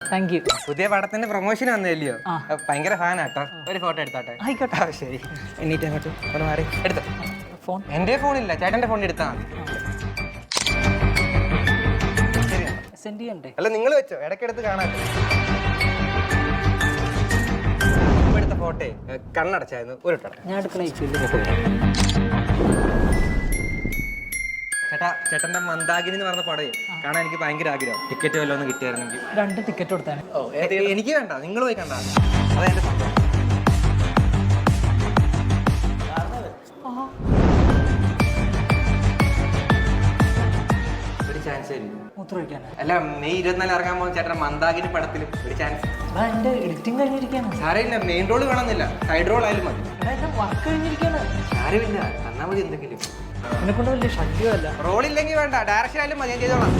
Thank you. പുതിയ പടത്തിന്റെ promotion വന്നില്ലയോ? ഭയങ്കര ഫാനാട്ടോ. ഒരു ഫോട്ടോ എടുത്തോട്ടെ? ആയിക്കോട്ടെ. ശരി. എണ്ണീറ്റ് അങ്ങോട്ട് ഒന്ന് മാറി എടുത്തോ. ഫോൺ എന്റെ ഫോണില്ല, ചേട്ടന്റെ ഫോണിൽ എടുത്താൽ മതി. സെൻഡ് ചെയ്യണ്ടേ? അല്ല, നിങ്ങൾ വെച്ചോ, ഇടയ്ക്കെടുത്ത് കാണാൻ. എടുത്ത ഫോട്ടോ കണ്ണടച്ചായിരുന്നു. ഒരു ഞാൻ എടുക്കണേ. ചേട്ടാ, ചേട്ടന്റെ മന്ദാകിനി എന്ന് പറഞ്ഞ പടയെ കാണാൻ എനിക്ക് ഭയങ്കര ആഗ്രഹം. ടിക്കറ്റ് വല്ലതും ഒന്ന് കിട്ടിയായിരുന്നെങ്കിൽ. 2 ടിക്കറ്റ് കൊടുത്താൽ. എനിക്ക് വേണ്ട, നിങ്ങൾ പോയി കണ്ടാ. അതെന്റെ സംഭവം. ഒരു ചാൻസ് അല്ല, മെയ് 24 ഇറങ്ങാൻ പോകുന്ന ചേട്ടൻ മന്ദാകിനി പടത്തിൽ ഒരു ചാൻസ്. എന്റെ എഡിറ്റിംഗ് കഴിഞ്ഞിരിക്കാണ്. സാരമില്ല, മെയിൻ റോൾ വേണമെന്നില്ല, സൈഡ് റോൾ ആയാലും മതി. വർക്ക് കഴിഞ്ഞിരിക്കാണ്. സാരമില്ല, തന്നാ മതി എന്തെങ്കിലും. എന്നെ കൊണ്ട് വലിയ ശല്യമല്ല. റോൾ ഇല്ലെങ്കിൽ വേണ്ട, ഡയറക്ഷൻ ആയാലും മതി, ഞാൻ ചെയ്തോളാം.